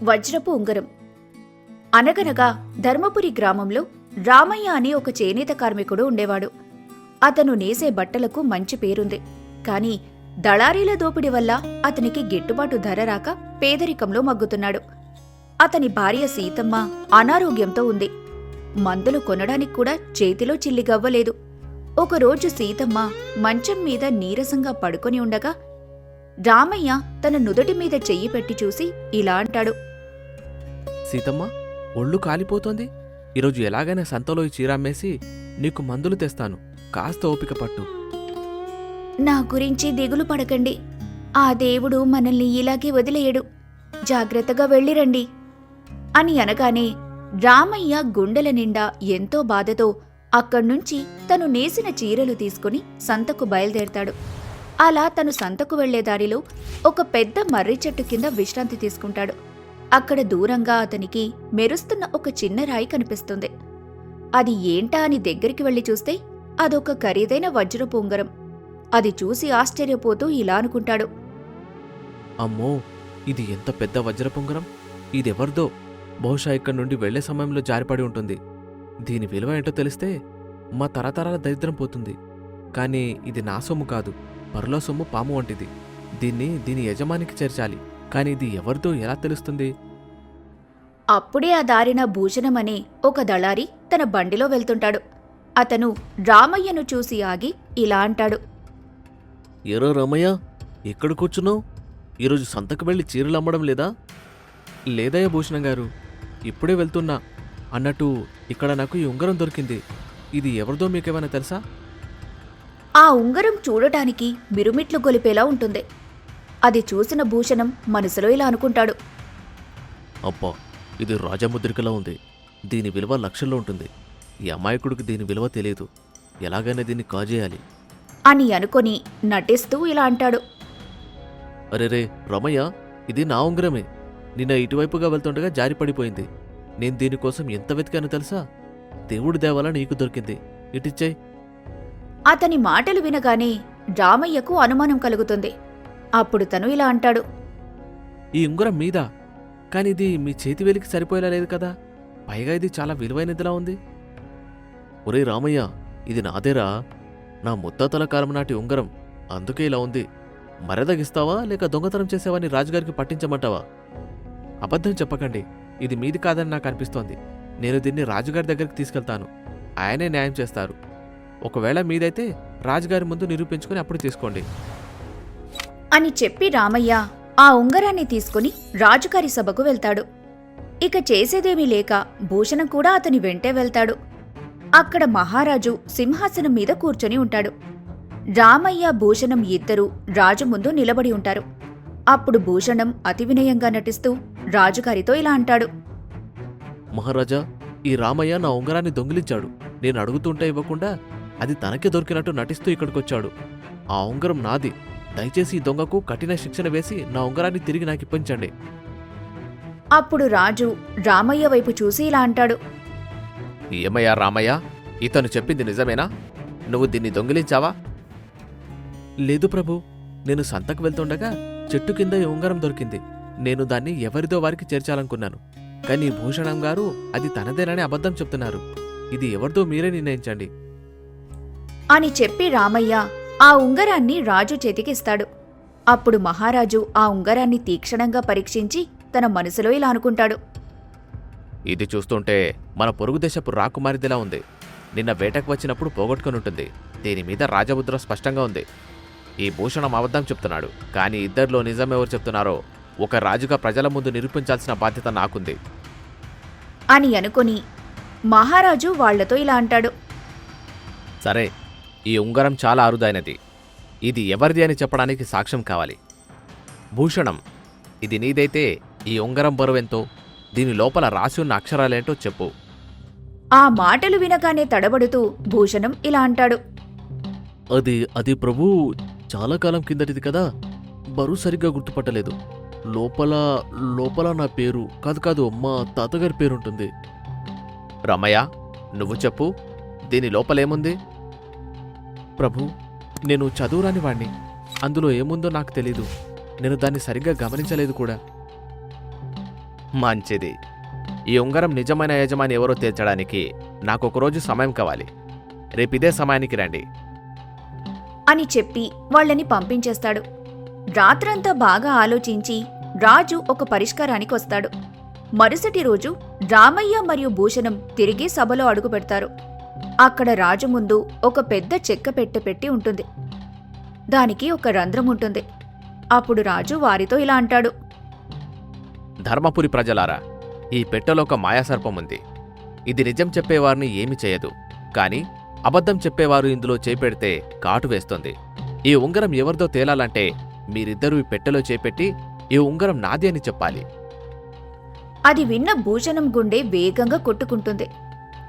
వజ్రపు ఉంగరం. అనగనగా ధర్మపురి గ్రామంలో రామయ్య అనే ఒక చేనేత కార్మికుడు ఉండేవాడు. అతను నేసే బట్టలకు మంచి పేరుంది. కాని దళారీల దోపిడీ వల్ల అతనికి గిట్టుబాటు ధర రాక పేదరికంలో మగ్గుతున్నాడు. అతని భార్య సీతమ్మ అనారోగ్యంతో ఉంది. మందులు కొనడానికి కూడా చేతిలో చిల్లిగవ్వలేదు. ఒకరోజు సీతమ్మ మంచం మీద నీరసంగా పడుకొని ఉండగా రామయ్య తన నుదుటి మీద చెయ్యి పెట్టి చూసి ఇలా అంటాడు. సీతమ్మ, ఒళ్ళు కాలిపోతోంది. ఈరోజు ఎలాగైనా సంతలో ఈ చీర అమ్మేసి నీకు మందులు తెస్తాను. కాస్త ఓపిక పట్టు. నా గురించి దిగులు పడకండి. ఆ దేవుడు మనల్ని ఇలాగే వదిలేయడు. జాగ్రత్తగా వెళ్ళిరండి అని అనగానే రామయ్య గుండెల నిండా ఎంతో బాధతో అక్కడ్నుంచి తను నేసిన చీరలు తీసుకుని సంతకు బయలుదేరతాడు. అలా తను సంతకు వెళ్లే దారిలో ఒక పెద్ద మర్రి చెట్టు కింద విశ్రాంతి తీసుకుంటాడు. అక్కడ దూరంగా అతనికి మెరుస్తున్న ఒక చిన్న రాయి కనిపిస్తుంది. అది ఏంటా అని దగ్గరికి వెళ్లి చూస్తే అదొక ఖరీదైన వజ్రపు ఉంగరం. అది చూసి ఆశ్చర్యపోతూ ఇలా అనుకుంటాడు. అమ్మో, ఇది ఎంత పెద్ద వజ్రపుంగరం! ఇదెవరిదో? బహుశా ఇక్కడి నుండి వెళ్లే సమయంలో జారిపడి ఉంటుంది. దీని విలువ ఏంటో తెలిస్తే మా తరతరాల దరిద్రం పోతుంది. కానీ ఇది నా సొమ్ము కాదు, పరుల సొమ్ము పాము వంటిది. దీని యజమానికి చేర్చాలి. కాని ఇది ఎవరిదో ఎలా తెలుస్తుంది? అప్పుడే ఆ దారిన భూషణమనే ఒక దళారి తన బండిలో వెళ్తుంటాడు. అతను రామయ్యను చూసి ఆగి ఇలా అంటాడు. ఏరో రామయ్య, ఎక్కడ కూర్చున్నావు? ఈరోజు సంతకు వెళ్ళి చీరలు అమ్మడం లేదా? లేదయ్య భూషణం గారు, ఇప్పుడే వెళ్తున్నా. అన్నట్టు ఇక్కడ నాకు ఈ ఉంగరం దొరికింది. ఇది ఎవరిదో మీకేమైనా తెలుసా? ఆ ఉంగరం చూడటానికి మిరుమిట్లు గొలిపేలా ఉంటుంది. అది చూసిన భూషణం మనసులో ఇలా అనుకుంటాడు. అబ్బా, ఇది రాజముద్రికలా ఉంది. దీని విలువ లక్షల్లో ఉంటుంది. ఈ అమాయకుడికి దీని విలువ తెలియదు. ఎలాగైనా దీన్ని కాజేయాలి అని అనుకొని నటిస్తూ ఇలా అంటాడు. అరేరే రమయ్య, ఇది నా ఉంగరమే. నిన్న ఇటువైపుగా వెళ్తుండగా జారిపడిపోయింది. నేను దీనికోసం ఎంత వెతికానో తెలుసా? దేవుడి దేవాల నీకు దొరికింది. ఇటిచ్చేయ్. అతని మాటలు వినగానే రామయ్యకు అనుమానం కలుగుతుంది. అప్పుడు తను ఇలా అంటాడు. ఈ ఉంగరం మీదా? కాని ఇది మీ చేతి వేలికి సరిపోయేలా లేదు కదా. పైగా ఇది చాలా విలువైనదిలా ఉంది. ఒరే రామయ్య, ఇది నాదేరా. నా ముత్తాతల కాలం నాటి ఉంగరం. అందుకే ఇలా ఉంది. మర్యాదగిస్తావా లేక దొంగతనం చేసేవాని రాజుగారికి పట్టించమంటావా? అబద్ధం చెప్పకండి. ఇది మీది కాదని నాకు అనిపిస్తోంది. నేను దీన్ని రాజుగారి దగ్గరికి తీసుకెళ్తాను. ఆయనే న్యాయం చేస్తారు. ఒకవేళ మీదైతే రాజుగారి ముందు నిరూపించుకుని అప్పుడు తీసుకోండి అని చెప్పి రామయ్య ఆ ఉంగరాన్ని తీసుకుని రాజుగారి సభకు వెళ్తాడు. ఇక చేసేదేమీ లేక భూషణం కూడా అతని వెంటే వెళ్తాడు. అక్కడ మహారాజు సింహాసనం మీద కూర్చొని ఉంటాడు. రామయ్య భూషణం ఇద్దరూ రాజు ముందు నిలబడి ఉంటారు. అప్పుడు భూషణం అతి వినయంగా నటిస్తూ రాజుగారితో ఇలా అంటాడు. మహారాజా, ఈ రామయ్య నా ఉంగరాన్ని దొంగిలించాడు. నేను అడుగుతుంటే ఇవ్వకుండా అది తనకే దొరికినట్టు నటిస్తూ ఇక్కడికొచ్చాడు. ఆ ఉంగరం నాది. దయచేసి ఈ దొంగకు కఠిన శిక్షణ వేసి నా ఉంగరాన్ని తిరిగి నాకు ఇప్పించండి. అప్పుడు రాజు రామయ్య వైపు చూసి ఇలా అంటాడు. ఏమయ్యా రామయ్య, ఇతను చెప్పింది నిజమేనా? నువ్వు దీన్ని దొంగిలించావా? లేదు ప్రభు, నేను సంతకు వెళ్తుండగా చెట్టు కింద ఈ ఉంగరం దొరికింది. నేను దాన్ని ఎవరిదో వారికి చేర్చాలనుకున్నాను. కానీ భూషణం గారు అది తనదేనని అబద్ధం చెప్తున్నారు. ఇది ఎవరిదో మీరే నిర్ణయించండి అని చెప్పి రామయ్య ఆ ఉంగరాన్ని రాజు చేతికిస్తాడు. అప్పుడు మహారాజు ఆ ఉంగరాన్ని తీక్షణంగా పరీక్షించి తన మనసులో ఇలా అనుకుంటాడు. ఇది చూస్తుంటే మన పొరుగు దేశపు రాకుమారిదిలా ఉంది. నిన్న వేటకు వచ్చినప్పుడు పోగొట్టుకునుంటుంది. దీని మీద రాజముద్ర స్పష్టంగా ఉంది. ఈ భూషణం అబద్ధం చెప్తున్నాడు. కానీ ఇద్దరిలో నిజమెవరు చెప్తున్నారో ఒక రాజుగా ప్రజల ముందు నిరూపించాల్సిన బాధ్యత నాకుంది అని అనుకుని మహారాజు వాళ్లతో ఇలా అంటాడు. సరే, ఈ ఉంగరం చాలా అరుదైనది. ఇది ఎవరిది అని చెప్పడానికి సాక్ష్యం కావాలి. భూషణం, ఇది నీదైతే ఈ ఉంగరం బరువెంతో, దీని లోపల రాసి ఉన్న అక్షరాలేంటో చెప్పు. ఆ మాటలు వినగానే తడబడుతూ భూషణం ఇలా అంటాడు. అది ప్రభు, చాలా కాలం కిందటిది కదా, బరువు సరిగ్గా గుర్తుపట్టలేదు. లోపల నా పేరు కాదు మా తాతగారి పేరుంటుంది. రమయ్య, నువ్వు చెప్పు, దీని లోపలేముంది? ప్రభు, నేను చదువురాని వాణ్ణి. అందులో ఏముందో నాకు తెలీదు. నేను దాన్ని సరిగ్గా గమనించలేదు కూడా. మంచిది. ఈ ఉంగరం నిజమైన యజమాని ఎవరో తేల్చడానికి నాకొకరోజు సమయం కావాలి. రేపిదే సమయానికి రండి. అని చెప్పి వాళ్ళని పంపించేస్తాడు. రాత్రంతా బాగా ఆలోచించి రాజు ఒక పరిష్కారానికి వస్తాడు. మరుసటి రోజు రామయ్య మరియు భూషణం తిరిగి సభలో అడుగుపెడతారు. అక్కడ రాజు ముందు ఒక పెద్ద చెక్క పెట్టె పెట్టి ఉంటుంది. దానికి ఒక రంధ్రం ఉంటుంది. అప్పుడు రాజు వారితో ఇలా అంటాడు. ధర్మపురి ప్రజలారా, ఈ పెట్టెలో ఒక మాయాసర్పం ఉంది. ఇది నిజం చెప్పేవారిని ఏమి చేయదు, కాని అబద్ధం చెప్పేవారు ఇందులో చేపెడితే కాటు వేస్తుంది. ఈ ఉంగరం ఎవరిదో తేలాలంటే మీరిద్దరూ ఈ పెట్టెలో చేపెట్టి ఈ ఉంగరం నాది అని చెప్పాలి. అది విన్న భూషణం గుండె వేగంగా కొట్టుకుంటుంది.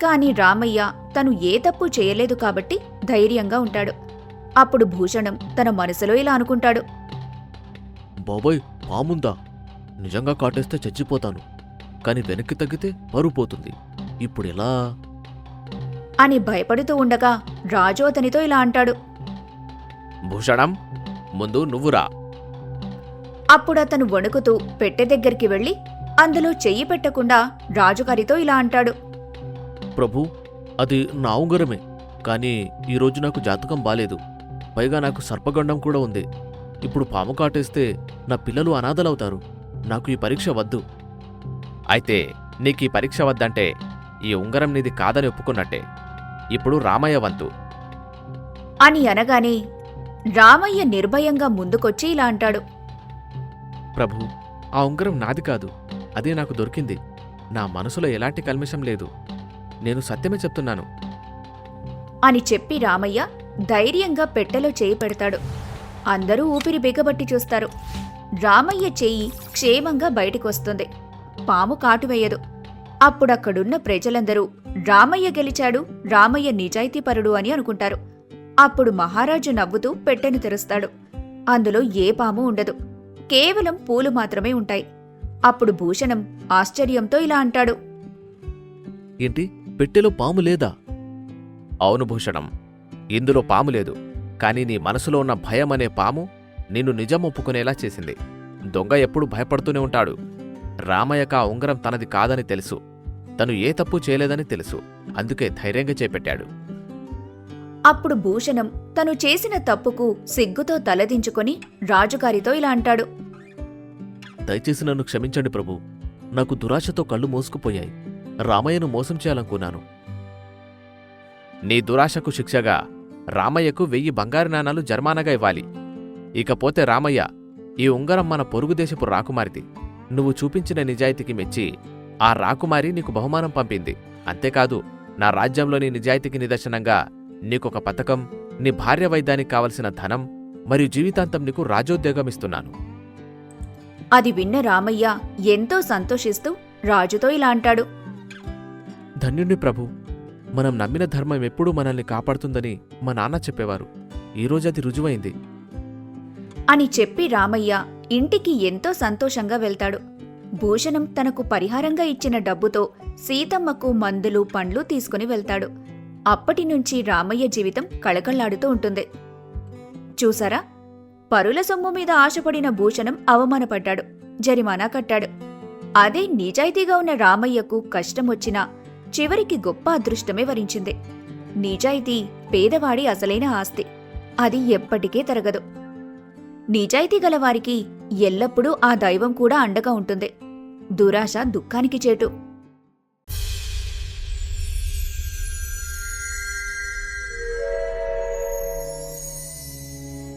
కాని రామయ్య తను ఏ తప్పు చేయలేదు కాబట్టి ధైర్యంగా ఉంటాడు. అప్పుడు భూషణం తన మనసులో ఇలా అనుకుంటాడు. బాబోయ్, పాముందా? నిజంగా కాటేస్తే చచ్చిపోతాను. కాని వెనక్కి తగ్గితే పరువు పోతుంది. ఇప్పుడెలా అని భయపడుతూ ఉండగా రాజు అతనితో ఇలా అంటాడు. భూషణం, ముందు నువ్వురా. అప్పుడతను వణుకుతూ పెట్టె దగ్గరికి వెళ్లి అందులో చెయ్యి పెట్టకుండా రాజుగారితో ఇలా అంటాడు. ప్రభూ, అది నా ఉంగరమే. కానీ ఈరోజు నాకు జాతకం బాలేదు. పైగా నాకు సర్పగండం కూడా ఉంది. ఇప్పుడు పాము కాటేస్తే నా పిల్లలు అనాథలవుతారు. నాకు ఈ పరీక్ష వద్దు. అయితే నీకీ పరీక్ష వద్దంటే ఈ ఉంగరం నీది కాదని ఒప్పుకున్నట్టే. ఇప్పుడు రామయ్య వంతు అని అనగానే రామయ్య నిర్భయంగా ముందుకొచ్చి ఇలా అంటాడు. ప్రభూ, ఆ ఉంగరం నాది కాదు. అదే నాకు దొరికింది. నా మనసులో ఎలాంటి కల్మషం లేదు. నేను సత్యమే చెప్తున్నాను అని చెప్పి రామయ్య ధైర్యంగా పెట్టెలో చేయి పెడతాడు. అందరూ ఊపిరి బిగబట్టి చూస్తారు. రామయ్య చెయ్యి క్షేమంగా బయటికొస్తుంది. పాము కాటువేయదు. అప్పుడక్కడున్న ప్రజలందరూ రామయ్య గెలిచాడు, రామయ్య నిజాయితీపరుడు అని అనుకుంటారు. అప్పుడు మహారాజు నవ్వుతూ పెట్టెను తెరుస్తాడు. అందులో ఏ పాము ఉండదు. కేవలం పూలు మాత్రమే ఉంటాయి. అప్పుడు భూషణం ఆశ్చర్యంతో ఇలా అంటాడు. ఏంటి, పెట్టెలో పాము లేదా? అవును భూషణం, ఇందులో పాము లేదు. కాని నీ మనసులో ఉన్న భయం అనే పాము నిన్ను నిజం ఒప్పుకునేలా చేసింది. దొంగ ఎప్పుడూ భయపడుతూనే ఉంటాడు. రామయ్యకు ఆ ఉంగరం తనది కాదని తెలుసు. తను ఏ తప్పు చేయలేదని తెలుసు. అందుకే ధైర్యంగా చేపెట్టాడు. అప్పుడు భూషణం తను చేసిన తప్పుకు సిగ్గుతో తలదించుకొని రాజుగారితో ఇలా అంటాడు. దయచేసి నన్ను క్షమించండి ప్రభు. నాకు దురాశతో కళ్ళు మోసుకుపోయాయి. రామయ్యను మోసం చేయాలనుకున్నాను. నీ దురాశకు శిక్షగా రామయ్యకు 1000 బంగారు నాణాలు జరిమానాగా ఇవ్వాలి. ఇకపోతే రామయ్య, ఈ ఉంగరం మన పొరుగుదేశపు రాకుమారిది. నువ్వు చూపించిన నిజాయితీకి మెచ్చి ఆ రాకుమారి నీకు బహుమానం పంపింది. అంతేకాదు, నా రాజ్యంలోని నిజాయితీకి నిదర్శనంగా నీకొక పథకం, నీ భార్య వైద్యానికి కావలసిన ధనం మరియు జీవితాంతం నీకు రాజోద్యోగమిస్తున్నాను. అది విన్న రామయ్య ఎంతో సంతోషిస్తూ రాజుతో ఇలా అంటాడు. ధన్యుణ్ణి ప్రభు. మనం నమ్మిన ధర్మం ఎప్పుడూ మనల్ని కాపాడుతుందని మా నాన్న చెప్పేవారు. ఈరోజు అది రుజువైంది అని చెప్పి రామయ్య ఇంటికి ఎంతో సంతోషంగా వెళ్తాడు. భూషణం తనకు పరిహారంగా ఇచ్చిన డబ్బుతో సీతమ్మకు మందులు, పండ్లు తీసుకుని వెళ్తాడు. అప్పటినుంచి రామయ్య జీవితం కళకళ్లాడుతూ ఉంటుంది. చూసారా, పరుల సొమ్ము మీద ఆశపడిన భూషణం అవమానపడ్డాడు, జరిమానా కట్టాడు. అదే నిజాయితీగా ఉన్న రామయ్యకు కష్టం వచ్చినా చివరికి గొప్ప అదృష్టమే వరించింది. నిజాయితీ పేదవాడి అసలైన ఆస్తి. అది ఎప్పటికీ తరగదు. నిజాయితీ గలవారికి ఎల్లప్పుడూ ఆ దైవం కూడా అండగా ఉంటుంది. దురాశ దుఃఖానికి చేటు.